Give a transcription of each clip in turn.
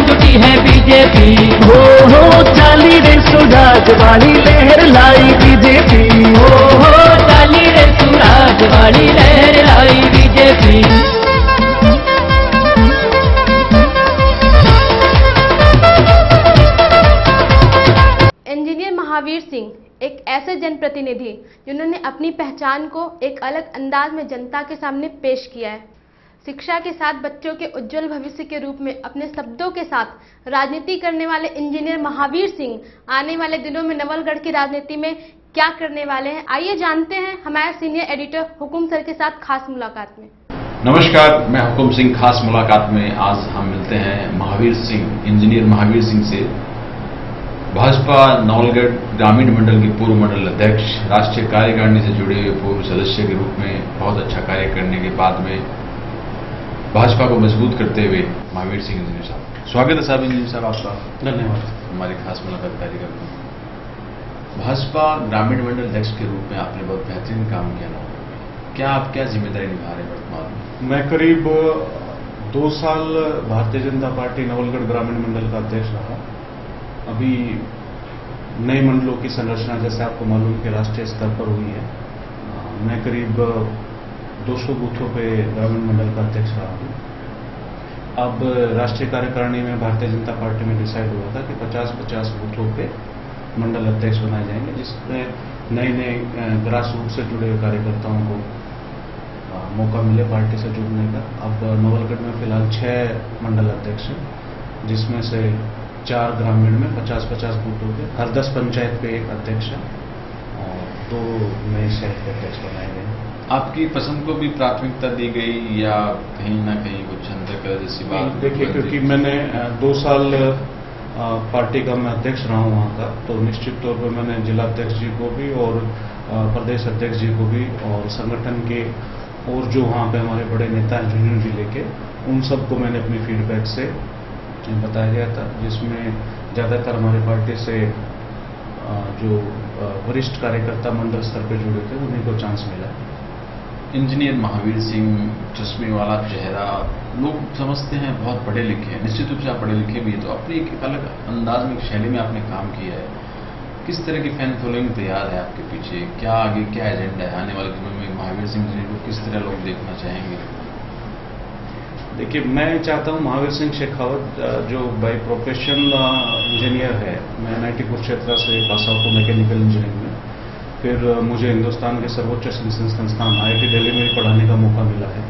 जुटी है बीजेपी। हो चाली रे सुराज वाली लहर लाई बीजेपी। हो चाली रे सुराज वाली लहर लाई बीजेपी। इंजीनियर महावीर सिंह एक ऐसे जनप्रतिनिधि जिन्होंने अपनी पहचान को एक अलग अंदाज में जनता के सामने पेश किया है। शिक्षा के साथ बच्चों के उज्जवल भविष्य के रूप में अपने शब्दों के साथ राजनीति करने वाले इंजीनियर महावीर सिंह आने वाले दिनों में नवलगढ़ की राजनीति में क्या करने वाले हैं, आइए जानते हैं हमारे सीनियर एडिटर हुकुम सर के साथ खास मुलाकात में। नमस्कार, मैं हुकुम सिंह। खास मुलाकात में आज हम मिलते हैं महावीर सिंह, इंजीनियर महावीर सिंह से। भाजपा नवलगढ़ ग्रामीण मंडल के पूर्व मंडल अध्यक्ष, राष्ट्रीय कार्यकारिणी से जुड़े हुए पूर्व सदस्य के रूप में बहुत अच्छा कार्य करने के बाद में भाजपा को मजबूत करते हुए महावीर सिंह इंजीनियर साहब, स्वागत है साहब। इंजीनियर साहब आपका धन्यवाद। हमारी खास मुलाकात कार्यक्रम में भाजपा ग्रामीण मंडल अध्यक्ष के रूप में आपने बहुत बेहतरीन काम किया ना, क्या जिम्मेदारी निभा रहे हैं वर्तमान में? मैं करीब 2 साल भारतीय जनता पार्टी नवलगढ़ ग्रामीण मंडल का अध्यक्ष रहा। अभी नए मंडलों की संरचना जैसे आपको मालूम कि राष्ट्रीय स्तर पर हुई है। मैं करीब 200 बूथों पे ग्रामीण मंडल का अध्यक्ष रहा हूँ। अब राष्ट्रीय कार्यकारिणी में भारतीय जनता पार्टी में डिसाइड हुआ था कि 50-50 बूथों पे मंडल अध्यक्ष बनाए जाएंगे, जिसमें नए ग्रास रूट से जुड़े हुए कार्यकर्ताओं को मौका मिले पार्टी से जुड़ने का। अब नवलगढ़ में फिलहाल 6 मंडल अध्यक्ष हैं, जिसमें से 4 ग्रामीण में 50-50 बूथों के, हर 10 पंचायत पे एक अध्यक्ष है और 2 नए शहर के अध्यक्ष बनाए गए। आपकी पसंद को भी प्राथमिकता दी गई या कहीं ना कहीं कुछ अंतर जैसी बात? देखिए, क्योंकि मैंने 2 साल पार्टी का मैं अध्यक्ष रहा हूँ वहाँ का, तो निश्चित तौर पर मैंने जिला अध्यक्ष जी को भी और प्रदेश अध्यक्ष जी को भी और संगठन के और जो वहाँ पे हमारे बड़े नेता हैं झुंझुनू जिले के, उन सबको मैंने अपनी फीडबैक से बताया गया था, जिसमें ज़्यादातर हमारी पार्टी से जो वरिष्ठ कार्यकर्ता मंडल स्तर पर जुड़े थे उन्हीं को चांस मिला। इंजीनियर महावीर सिंह, चश्मे वाला चेहरा, लोग समझते हैं बहुत पढ़े लिखे हैं। निश्चित रूप से आप पढ़े लिखे भी हैं, तो अपनी एक अलग अंदाज में, एक शैली में आपने काम किया है। किस तरह की फैन फॉलोइंग तैयार है आपके पीछे? क्या आगे क्या एजेंडा है आने वाले दिनों में? महावीर सिंह जी को किस तरह लोग देखना चाहेंगे? देखिए, मैं चाहता हूं महावीर सिंह शेखावत जो बाई प्रोफेशन इंजीनियर है, मैं NIT कुरुक्षेत्र से पास आउट हूं मैकेनिकल इंजीनियरिंग में। फिर मुझे हिंदुस्तान के सर्वोच्च शिक्षण संस्थान IIT दिल्ली में भी पढ़ाने का मौका मिला है।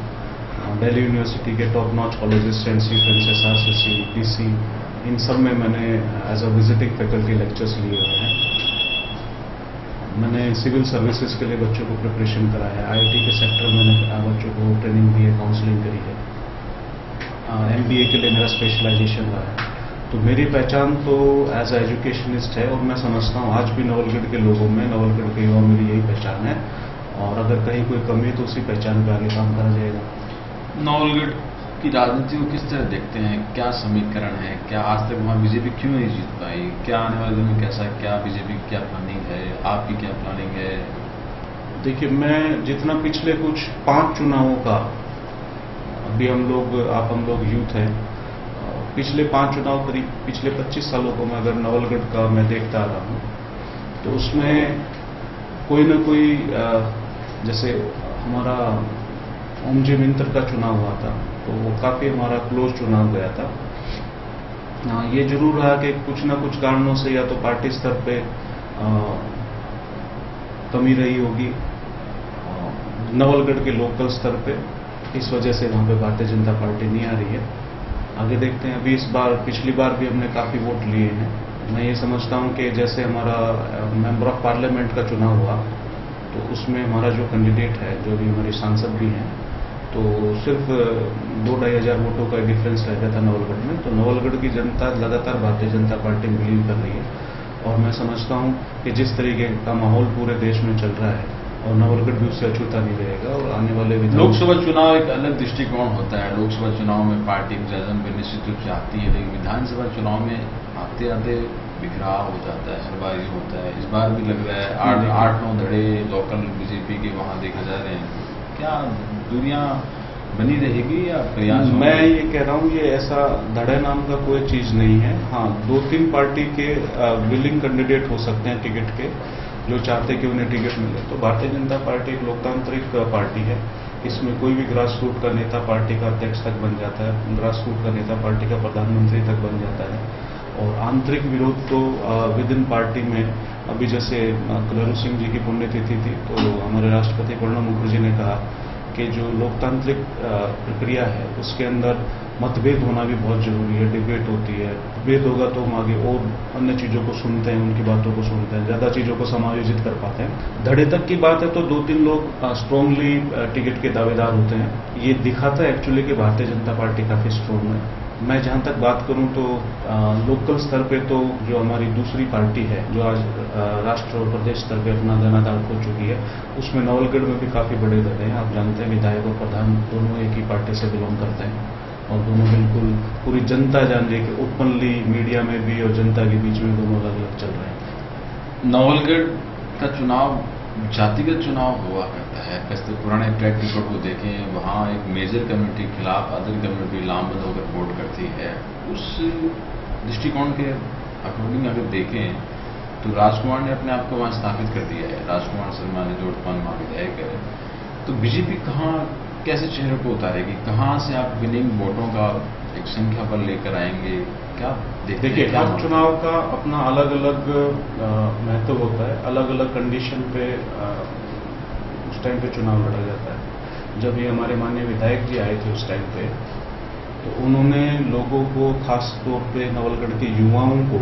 दिल्ली यूनिवर्सिटी के top notch colleges, Saint Stephen's, SRCC, DC, इन सब में मैंने as a visiting faculty lectures लिए हुए हैं। मैंने सिविल सर्विसेज के लिए बच्चों को प्रिपरेशन कराया है। IIT के सेक्टर में मैंने बच्चों को ट्रेनिंग दी है, काउंसलिंग करी है। MBA के लिए मेरा स्पेशलाइजेशन रहा है। तो मेरी पहचान तो एज ए एजुकेशनिस्ट है और मैं समझता हूँ आज भी नवलगढ़ के लोगों में, नवलगढ़ के युवाओं में यही पहचान है और अगर कहीं कोई कमी तो उसी पहचान पर आगे काम करा जाएगा। नवलगढ़ की राजनीति को किस तरह देखते हैं? क्या समीकरण है? क्या आज तक वहाँ बीजेपी क्यों नहीं जीत पाई? क्या आने वाले दिन में कैसा, क्या बीजेपी की क्या प्लानिंग है? आपकी क्या प्लानिंग है? देखिए, मैं जितना पिछले कुछ 5 चुनावों का, अभी हम लोग यूथ हैं, पिछले 5 चुनाव करीब पिछले 25 सालों को मैं अगर नवलगढ़ का मैं देखता आ रहा हूँ, तो उसमें कोई ना कोई जैसे हमारा ओमजी मिंत्र का चुनाव हुआ था, तो वो काफी हमारा क्लोज चुनाव गया था। ये जरूर रहा कि कुछ ना कुछ कारणों से या तो पार्टी स्तर पे कमी रही होगी, नवलगढ़ के लोकल स्तर पे, इस वजह से वहां पे भारतीय जनता पार्टी नहीं आ रही है। आगे देखते हैं। अभी इस बार, पिछली बार भी हमने काफी वोट लिए हैं। मैं ये समझता हूं कि जैसे हमारा मेंबर ऑफ पार्लियामेंट का चुनाव हुआ, तो उसमें हमारा जो कैंडिडेट है, जो भी हमारे सांसद भी हैं, तो सिर्फ 2-2.5 हजार वोटों का डिफरेंस रह गया था नवलगढ़ में। तो नवलगढ़ की जनता लगातार भारतीय जनता पार्टी में बिलीव कर रही है और मैं समझता हूं कि जिस तरीके का माहौल पूरे देश में चल रहा है और नवलगढ़ भी उससे अछूता नहीं रहेगा और आने वाले लोकसभा चुनाव एक अलग दृष्टिकोण होता है। लोकसभा चुनाव में पार्टी प्रेजेंस पे निश्चित रूप से आती है, लेकिन विधानसभा चुनाव में आते आते बिखराव हो जाता है, हर बार ये होता है। इस बार भी लग रहा है 8-9 धड़े लोकल बीजेपी के वहां देखे जा रहे हैं। क्या दुनिया बनी रहेगी या प्रयास होंगे? मैं ये कह रहा हूँ, ये ऐसा धड़े नाम का कोई चीज नहीं है। हाँ, 2-3 पार्टी के विलिंग कैंडिडेट हो सकते हैं टिकट के, जो चाहते कि उन्हें टिकट मिले। तो भारतीय जनता पार्टी एक लोकतांत्रिक पार्टी है, इसमें कोई भी ग्रास रूट का नेता पार्टी का अध्यक्ष तक बन जाता है, ग्रास रूट का नेता पार्टी का प्रधानमंत्री तक बन जाता है। और आंतरिक विरोध तो विद इन पार्टी में, अभी जैसे कलरू सिंह जी की पुण्यतिथि थी, तो हमारे राष्ट्रपति प्रणब मुखर्जी ने कहा कि जो लोकतांत्रिक प्रक्रिया है उसके अंदर मतभेद होना भी बहुत जरूरी है, डिबेट होती है। डिबेट होगा तो हम आगे और अन्य चीजों को सुनते हैं, उनकी बातों को सुनते हैं, ज्यादा चीजों को समायोजित कर पाते हैं। धड़े तक की बात है तो 2-3 लोग स्ट्रांगली टिकट के दावेदार होते हैं। ये दिखाता है एक्चुअली कि भारतीय जनता पार्टी काफी स्ट्रांग है। मैं जहां तक बात करूं तो लोकल स्तर पे तो जो हमारी दूसरी पार्टी है, जो आज राष्ट्र और प्रदेश स्तर पे अपना दानादार हो चुकी है, उसमें नवलगढ़ में भी काफी बड़े धड़े हैं। आप जानते हैं विधायक और प्रधान दोनों एक ही पार्टी से बिलोंग करते हैं, और दोनों बिल्कुल पूरी जनता जान रही है कि ओपनली मीडिया में भी और जनता के बीच में दोनों अलग अलग चल रहे हैं। नवलगढ़ का चुनाव जातिगत चुनाव हुआ करता है। कैसे पुराने ट्रैक रिकॉर्ड को देखें, वहाँ एक मेजर कम्युनिटी के खिलाफ अदर कम्युनिटी लामबंद होकर वोट करती है। उस दृष्टिकोण के अकॉर्डिंग अगर देखें तो राजकुमार ने अपने आप को वहाँ स्थापित कर दिया है। राजकुमार शर्मा ने जोड़पान वहाँ विधायक है, तो बीजेपी कहाँ कैसे चेहरे को उतारेगी? कहाँ से आप विनिंग वोटों का एक संख्या पर लेकर आएंगे? क्या देखिए, हर चुनाव का अपना अलग अलग महत्व होता है, अलग अलग कंडीशन पे उस टाइम पे चुनाव लड़ा जाता है। जब ये हमारे माननीय विधायक जी आए थे उस टाइम पे, तो उन्होंने लोगों को, खास तौर पे नवलगढ़ के युवाओं को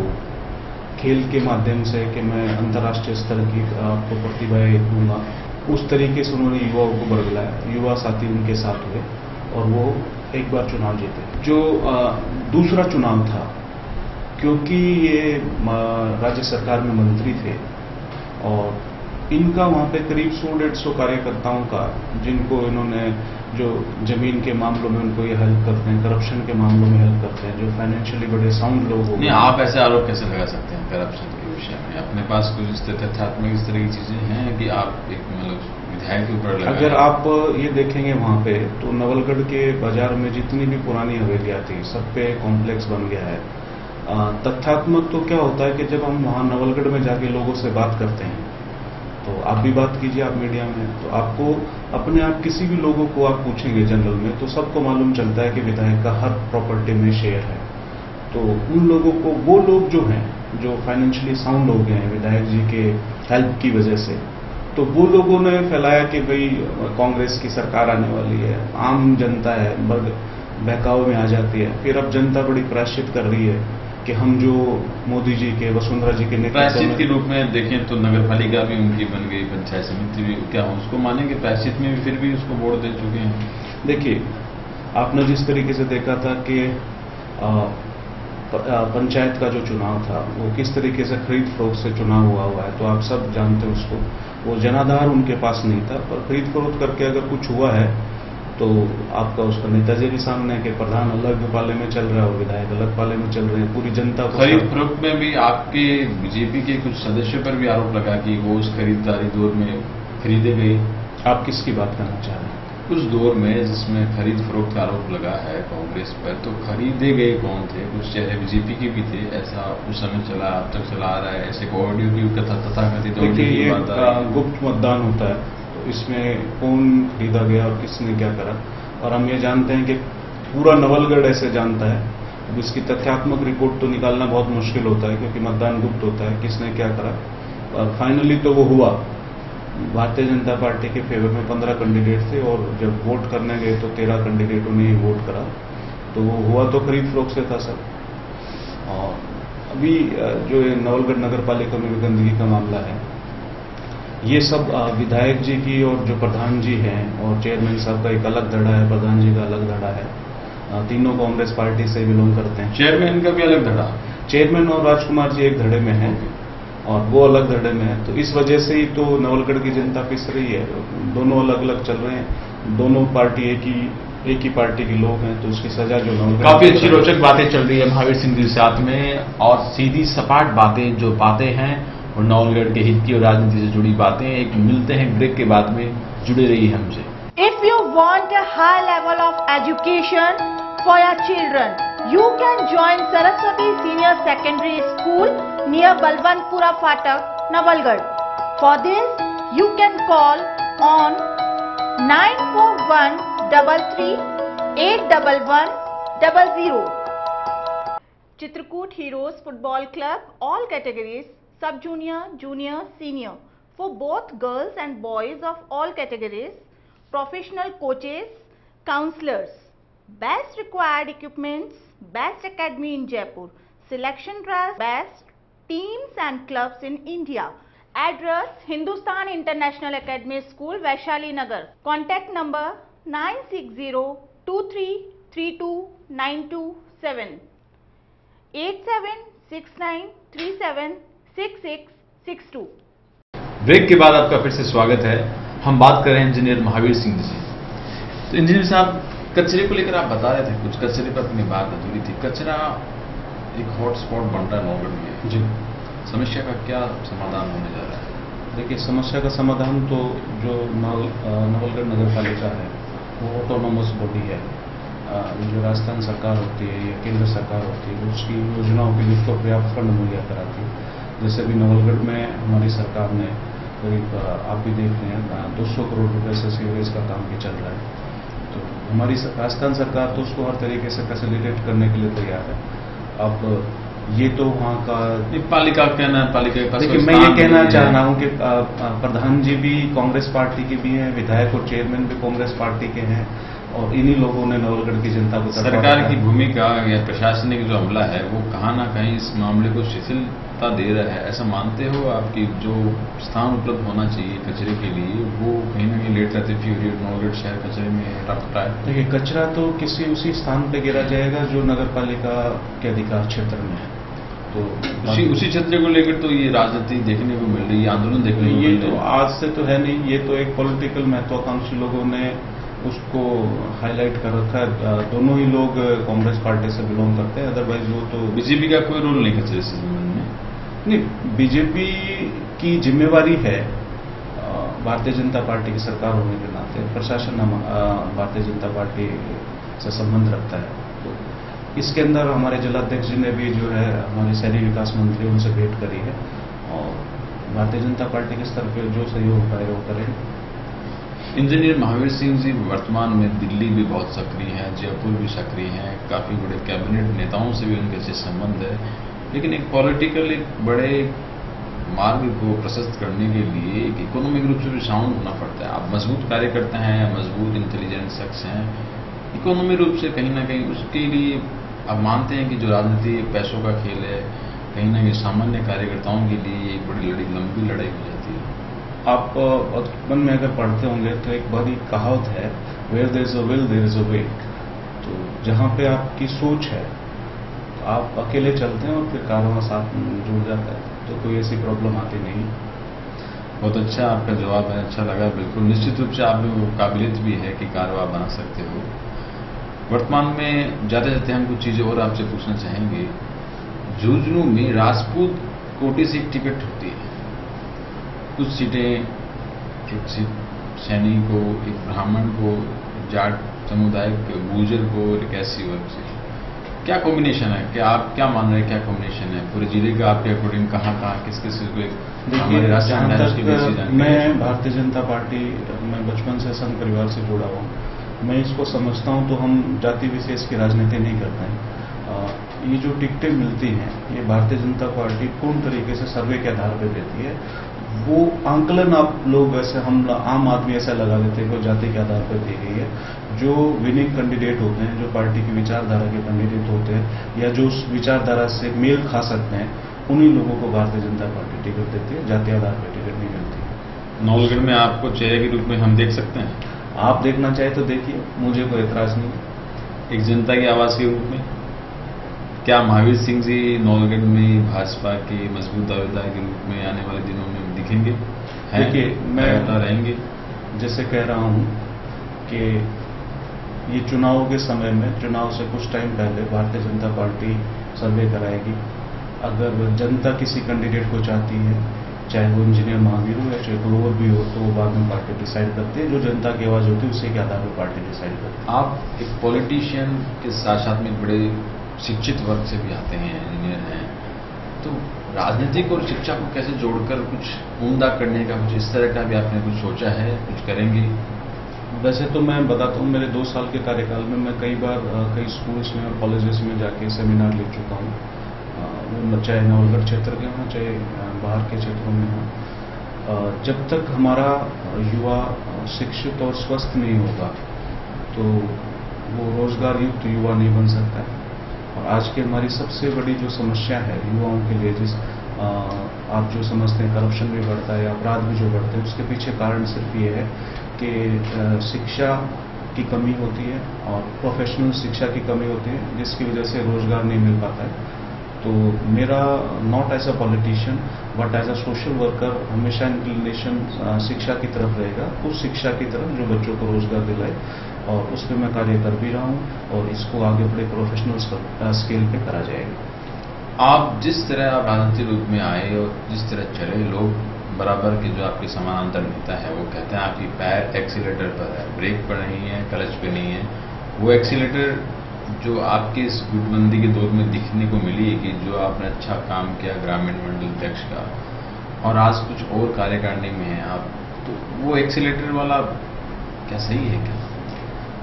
खेल के माध्यम से कि मैं अंतर्राष्ट्रीय स्तर की आपको प्रतिभाएं दूंगा, उस तरीके से उन्होंने युवाओं को बरगलाया। युवा साथी उनके साथ हुए और वो एक बार चुनाव जीते। जो दूसरा चुनाव था, क्योंकि ये राज्य सरकार में मंत्री थे और इनका वहाँ पे करीब 100-150 कार्यकर्ताओं का, जिनको इन्होंने जो जमीन के मामलों में उनको ये हेल्प करते हैं, करप्शन के मामलों में हेल्प करते हैं, जो फाइनेंशियली बड़े साउंड लोग हो। नहीं, आप ऐसे आरोप कैसे लगा सकते हैं करप्शन के विषय में? अपने पास कुछ तथ्यात्मक इस तरह की चीजें हैं कि आप एक मतलब विधायक के ऊपर लगा? अगर आप ये देखेंगे वहाँ पे, तो नवलगढ़ के बाजार में जितनी भी पुरानी हवेलियाँ थी, सब पे कॉम्प्लेक्स बन गया है। तथ्यात्मक तो क्या होता है कि जब हम वहाँ नवलगढ़ में जाके लोगों से बात करते हैं, तो आप भी बात कीजिए, आप मीडिया में, तो आपको अपने आप किसी भी लोगों को आप पूछेंगे जनरल में, तो सबको मालूम चलता है कि विधायक का हर प्रॉपर्टी में शेयर है। तो उन लोगों को, वो लोग जो हैं, जो फाइनेंशियली साउंड हो गए हैं विधायक जी के हेल्प की वजह से, तो वो लोगों ने फैलाया कि भाई कांग्रेस की सरकार आने वाली है, आम जनता है बहकाव में आ जाती है। फिर अब जनता बड़ी प्रायश्चित कर रही है कि हम जो मोदी जी के, वसुंधरा जी के प्रायश्चित के रूप में देखें तो नगर पालिका भी उनकी बन गई, पंचायत समिति भी, क्या उसको मानेंगे प्रायश्चित में भी? फिर भी उसको वोट दे चुके हैं। देखिए, आपने जिस तरीके से देखा था कि पंचायत का जो चुनाव था वो किस तरीके से खरीद फरोख्त से चुनाव हुआ है, तो आप सब जानते हो उसको। वो जनाधार उनके पास नहीं था, पर खरीद फरोख्त करके अगर कुछ हुआ है तो आपका उसका नेताजी भी सामने है कि प्रधान अलग पाले में चल रहा है और विधायक अलग पाले में चल रहे हैं। पूरी जनता को खरीद फरोख्त में भी आपके बीजेपी के कुछ सदस्यों पर भी आरोप लगा कि वो उस खरीदारी दौर में खरीदे गए। आप किसकी बात करना चाह रहे हैं? उस दौर में जिसमें खरीद फरोख्त का आरोप लगा है कांग्रेस पर, तो खरीदे गए कौन थे? कुछ चेहरे बीजेपी के भी थे, ऐसा उस समय चला, अब तक चला आ रहा है। ऐसे ऑडियो की कथा तथाकथित गुप्त मतदान होता है, तो इसमें कौन खरीदा गया और किसने क्या करा, और हम ये जानते हैं कि पूरा नवलगढ़ ऐसे जानता है। अब इसकी तथ्यात्मक रिपोर्ट तो निकालना बहुत मुश्किल होता है, क्योंकि मतदान गुप्त होता है, किसने क्या करा। और फाइनली तो वो हुआ, भारतीय जनता पार्टी के फेवर में 15 कैंडिडेट थे, और जब वोट करने गए तो 13 कैंडिडेटों ने ही वोट करा। तो वो हुआ तो खरीद फरोख्त से था सर। और अभी जो नवलगढ़ नगर पालिका में गंदगी का मामला है, ये सब विधायक जी की और जो प्रधान जी हैं और चेयरमैन साहब का एक अलग धड़ा है, प्रधान जी का अलग धड़ा है। तीनों कांग्रेस पार्टी से बिलोंग करते हैं। चेयरमैन का भी अलग धड़ा? चेयरमैन और राजकुमार जी एक धड़े में हैं और वो अलग धड़े में है। तो इस वजह से ही तो नवलगढ़ की जनता पिस रही है। दोनों अलग अलग चल रहे हैं, दोनों पार्टी एक ही पार्टी के लोग हैं, तो उसकी सजा जो नवलगढ़। काफी अच्छी रोचक बातें चल रही है महावीर सिंह जी साथ में, और सीधी सपाट बातें जो बातें हैं और नवलगढ़ के हित की और राजनीति से जुड़ी बातें। एक मिलते हैं ब्रेक के बाद में, जुड़े रहिए हमसे। If you want a high level of education for your children, you can join Saraswati Senior Secondary School near Balwantpura Phatak, Nawalgarh. For this, you can call on 9413381100. Chitrakoot Heroes Football Club, all categories, sub-junior, junior, senior, for both girls and boys of all categories, professional coaches, counselors, best required equipments, best academy in Jaipur, selection trials, best teams and clubs in India. Address: Hindustan International Academy School, Vaishali Nagar. Contact number 9602332927 8769376662. Break के बाद आपका फिर से स्वागत है। हम बात कर रहे हैं इंजीनियर महावीर सिंह जी से। तो इंजीनियर साहब, कचरे को लेकर आप बता रहे थे, कुछ कचरे पर अपनी बात अधूरी थी। कचरा एक हॉटस्पॉट बन रहा है नौगढ़ में जी। समस्या का क्या समाधान होने जा रहा है? देखिए, समस्या का समाधान तो जो नवलगढ़ नगर पालिका है वो ऑटोनोमस बॉडी है। जो राजस्थान सरकार होती है या केंद्र सरकार होती है उसकी योजनाओं के लिए उसको पर्याप्त फंड मुहैया कराती है। जैसे भी नवलगढ़ में हमारी सरकार ने करीब आप भी देख रहे हैं 200 करोड़ रुपए से सीवरेज का काम भी चल रहा है। तो हमारी राजस्थान सरकार तो उसको हर तरीके से फैसिलिटेट करने के लिए तैयार है। अब ये तो वहाँ का पालिका कहना है, पालिका का। देखिए, मैं ये कहना चाह रहा हूँ कि प्रधान जी भी कांग्रेस पार्टी के भी हैं, विधायक और चेयरमैन भी कांग्रेस पार्टी के हैं, और इन्हीं लोगों ने नवलगढ़ की जनता को सरकार की भूमिका या प्रशासनिक जो अमला है वो कहाँ ना कहीं इस मामले को शिथिलता दे रहा है, ऐसा मानते हो? आपकी जो स्थान उपलब्ध होना चाहिए कचरे के लिए वो कहीं ना कहीं लेट रहते फिर नवलगढ़ शहर कचरे में रफ्ता है। देखिए, कचरा तो किसी उसी स्थान पे गिरा जाएगा जो नगर पालिका के अधिकार क्षेत्र में है। तो उसी क्षेत्र को लेकर तो ये राजनीति देखने को मिल रही है, आंदोलन देखने को मिल रही है। ये तो आज से तो है नहीं, ये तो एक पॉलिटिकल महत्वाकांक्षी लोगों ने उसको हाईलाइट कर रखा है। दोनों ही लोग कांग्रेस पार्टी से बिलोंग करते हैं, अदरवाइज वो तो बीजेपी का कोई रोल नहीं कचरे से संबंध में। नहीं, बीजेपी की जिम्मेवारी है, भारतीय जनता पार्टी की सरकार होने के नाते प्रशासन भारतीय जनता पार्टी से संबंध रखता है। तो इसके अंदर हमारे जिलाध्यक्ष जी ने भी जो है हमारे शहरी विकास मंत्री उनसे भेंट करी है, और भारतीय जनता पार्टी के स्तर पर जो सहयोग पाएगा वो करेंगे। इंजीनियर महावीर सिंह जी वर्तमान में दिल्ली भी बहुत सक्रिय हैं, जयपुर भी सक्रिय हैं, काफ़ी बड़े कैबिनेट नेताओं से भी उनके अच्छे संबंध है, लेकिन एक पॉलिटिकल एक बड़े मार्ग को प्रशस्त करने के लिए एक इकोनॉमिक रूप से भी साउंड होना पड़ता है। आप मजबूत कार्यकर्ता हैं, मजबूत इंटेलिजेंट शख्स हैं, इकोनॉमी रूप से कहीं ना कहीं उसके लिए आप मानते हैं कि जो राजनीति पैसों का खेल है, कहीं ना कहीं सामान्य कार्यकर्ताओं के लिए एक बड़ी लंबी लड़ाई हो जाती है। आप बचपन में अगर पढ़ते होंगे तो एक बड़ी कहावत है, where there is a will there is a way. तो जहाँ पे आपकी सोच है तो आप अकेले चलते हैं और फिर कारवां साथ जुड़ जाता है, तो कोई ऐसी प्रॉब्लम आती नहीं। बहुत अच्छा आपका जवाब है, अच्छा लगा। बिल्कुल निश्चित रूप से आप में वो काबिलियत भी है कि कारवां बना सकते हो। वर्तमान में जाते जाते हम कुछ चीज़ें और आपसे पूछना चाहेंगे। झुंझुनू में राजपूत कोटे से एक टिकट होती है, कुछ सीटें एक सैनी को, एक ब्राह्मण को, जाट समुदाय के गुर्जर को, एक ऐसी वर्ग से। क्या कॉम्बिनेशन है? क्या आप क्या मान रहे हैं, क्या कॉम्बिनेशन है पूरे जिले का आपके अकॉर्डिंग? कहाँ किस को? देखिए, मैं भारतीय जनता पार्टी में बचपन से संघ परिवार से जुड़ा हुआ हूँ। मैं इसको समझता हूँ तो हम जाति विशेष की राजनीति नहीं करते हैं। ये जो टिकटें मिलती हैं ये भारतीय जनता पार्टी पूर्ण तरीके से सर्वे के आधार पर देती है। वो आंकलन आप लोग ऐसे, हम आम आदमी ऐसा लगा देते हैं कि जाति के आधार पर दी गई है। जो विनिंग कैंडिडेट होते हैं, जो पार्टी की विचारधारा के कैंडिडेट होते हैं या जो उस विचारधारा से मेल खा सकते हैं, उन्हीं लोगों को भारतीय जनता पार्टी टिकट देती है, जाति आधार पर टिकट नहीं मिलती। नवलगढ़ में आपको चेहरे के रूप में हम देख सकते हैं? आप देखना चाहे तो देखिए, मुझे कोई एतराज नहीं। एक जनता की आवाज के रूप में क्या महावीर सिंह जी नवलगढ़ में भाजपा के मजबूत दावेदार के रूप में आने वाले दिनों में दिखेंगे? देखिए, मैं रहेंगे जैसे कह रहा हूं कि ये चुनाव के समय में, चुनाव से कुछ टाइम पहले भारतीय जनता पार्टी सर्वे कराएगी। अगर जनता किसी कैंडिडेट को चाहती है चाहे वो इंजीनियर महावीर हो या चाहे कोई और भी हो, तो वो बाद में पार्टी डिसाइड करते हैं। जो जनता की आवाज़ होती है उसी के आधार पर पार्टी डिसाइड करती है। आप एक पॉलिटिशियन के साथ साथ में बड़े शिक्षित वर्ग से भी आते हैं, इंजीनियर हैं, तो राजनीतिक और शिक्षा को कैसे जोड़कर कुछ उम्दा करने का, कुछ इस तरह का भी आपने कुछ सोचा है, कुछ करेंगे? वैसे तो मैं बताता हूँ, मेरे 2 साल के कार्यकाल में मैं कई बार कई स्कूल्स में और कॉलेजेस में जाके सेमिनार ले चुका हूँ, वो चाहे नवलगढ़ क्षेत्र के हों चाहे बाहर के क्षेत्रों में हों। जब तक हमारा युवा शिक्षित और स्वस्थ नहीं होगा तो वो रोजगार युक्त युवा नहीं बन सकता है। और आज की हमारी सबसे बड़ी जो समस्या है युवाओं के लिए, आप जो समझते हैं करप्शन भी बढ़ता है, अपराध भी जो बढ़ते हैं, उसके पीछे कारण सिर्फ ये है कि शिक्षा की कमी होती है और प्रोफेशनल शिक्षा की कमी होती है, जिसकी वजह से रोजगार नहीं मिल पाता है। तो मेरा not as a politician but as a social worker हमेशा इंक्लिनेशन शिक्षा की तरफ रहेगा, उस शिक्षा की तरफ जो बच्चों को रोजगार दिलाए, और उस पर मैं कार्य कर भी रहा हूँ और इसको आगे बड़े प्रोफेशनल स्केल पे करा जाएगा। आप जिस तरह आप राजनीतिक रूप में आए और जिस तरह चले, लोग बराबर के जो आपके समानांतर नेता है वो कहते हैं आपकी पैर एक्सीलेटर पर है, ब्रेक पर नहीं है, क्लच पे नहीं है। वो एक्सीलेटर जो आपके इस गुटबंदी के दौर में दिखने को मिली है कि जो आपने अच्छा काम किया ग्रामीण मंडल अध्यक्ष का, और आज कुछ और कार्यकारिणी में है आप, तो वो एक्सीलेटर वाला क्या सही है क्या?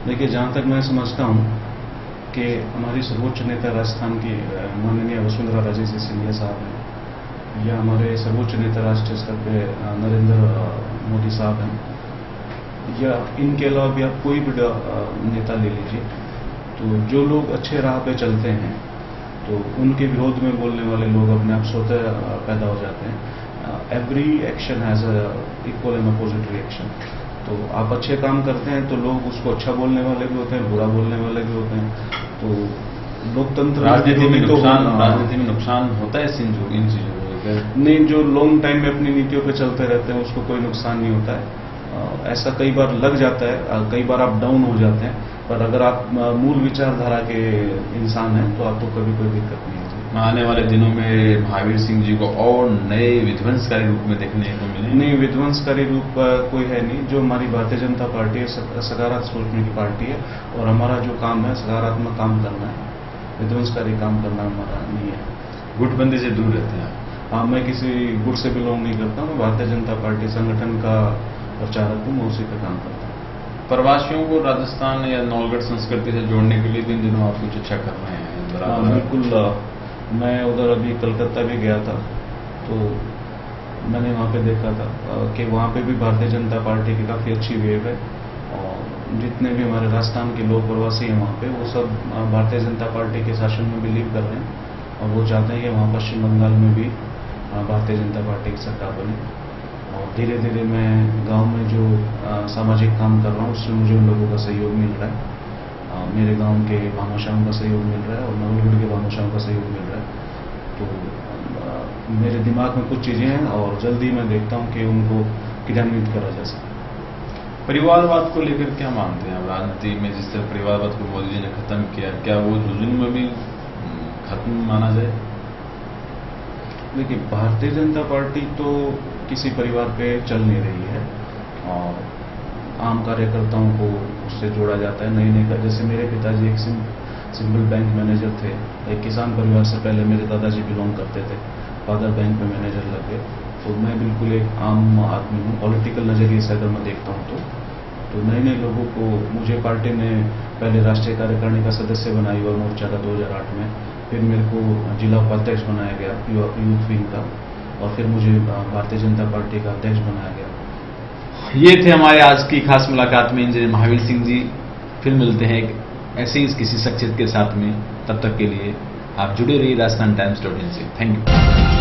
देखिए, जहाँ तक मैं समझता हूँ कि हमारी सर्वोच्च नेता राजस्थान की माननीय वसुंधरा राजे जी सिंधिया साहब हैं, या हमारे सर्वोच्च नेता राष्ट्रीय स्तर पे नरेंद्र मोदी साहब हैं, या इनके अलावा भी आप कोई भी नेता ले लीजिए, तो जो लोग अच्छे राह पे चलते हैं तो उनके विरोध में बोलने वाले लोग अपने आप स्वतः पैदा हो जाते हैं। Every action has equal and opposite reaction. तो आप अच्छे काम करते हैं तो लोग उसको अच्छा बोलने वाले भी होते हैं, बुरा बोलने वाले भी होते हैं। तो लोकतंत्र राजनीति में नुकसान होता है इन चीजों को? नहीं, जो लॉन्ग टाइम में अपनी नीतियों पे चलते रहते हैं उसको कोई नुकसान नहीं होता है। ऐसा कई बार लग जाता है, कई बार आप डाउन हो जाते हैं, पर अगर आप मूल विचारधारा के इंसान हैं तो आपको कभी कोई दिक्कत नहीं होती। आने वाले दिनों में महावीर सिंह जी को और नए विध्वंसकारी रूप में देखने को मिले? नहीं, विध्वंसकारी रूप कोई है नहीं। जो हमारी भारतीय जनता पार्टी है सकारात्मक सोचने की पार्टी है, और हमारा जो काम है सकारात्मक काम करना है, विध्वंसकारी काम करना हमारा नहीं है। गुटबंदी से दूर रहते हैं? हाँ, मैं किसी गुट से बिलोंग नहीं करता, मैं भारतीय जनता पार्टी संगठन का प्रचारक हूँ, मैं उसी पर काम करता हूँ। प्रवासियों को राजस्थान या नौलगढ़ संस्कृति से जोड़ने के लिए भी इन दिनों आप कुछ अच्छा कर रहे हैं? बिल्कुल। मैं उधर अभी कलकत्ता भी गया था, तो मैंने वहाँ पे देखा था कि वहाँ पे भी भारतीय जनता पार्टी की काफ़ी अच्छी वेव है, और जितने भी हमारे राजस्थान के लोग प्रवासी हैं वहाँ पे, वो सब भारतीय जनता पार्टी के शासन में बिलीव कर रहे हैं, और वो चाहते हैं कि वहाँ पश्चिम बंगाल में भी भारतीय जनता पार्टी की सरकार बने। और धीरे धीरे मैं गांव में जो सामाजिक काम कर रहा हूँ उसमें मुझे उन लोगों का सहयोग मिल रहा है। मेरे गांव के भामाशाहों का सहयोग मिल रहा है और नवलगढ़ के भामाशाहों का सहयोग मिल रहा है। तो मेरे दिमाग में कुछ चीज़ें हैं और जल्दी मैं देखता हूँ कि उनको क्रियान्वित करा जा सके। परिवारवाद को लेकर क्या मानते हैं आप? राजनीति में जिस तरह परिवारवाद को मोदी जी ने खत्म किया, क्या वो जुल्म में भी खत्म माना जाए? देखिए, भारतीय जनता पार्टी तो किसी परिवार पे चल नहीं रही है, और आम कार्यकर्ताओं को उससे जोड़ा जाता है। नए जैसे मेरे पिताजी एक सिंपल बैंक मैनेजर थे, एक किसान परिवार से पहले मेरे दादाजी बिलोंग करते थे, फादर बैंक में मैनेजर लगे। तो मैं बिल्कुल एक आम आदमी हूँ, पॉलिटिकल नज़रिए से अगर मैं देखता हूँ तो नए लोगों को मुझे पार्टी ने पहले राष्ट्रीय कार्यकारिणी का सदस्य बनाया युवा मोर्चा का 2008 में, फिर मेरे को जिला उपाध्यक्ष बनाया गया यूथ विंग का, और फिर मुझे भारतीय जनता पार्टी का अध्यक्ष बनाया गया। ये थे हमारे आज की खास मुलाकात में इंजीनियर महावीर सिंह जी। फिर मिलते हैं ऐसे ही किसी शख्सियत के साथ में, तब तक के लिए आप जुड़े रहिए राजस्थान टाइम्स.in से। Thank you.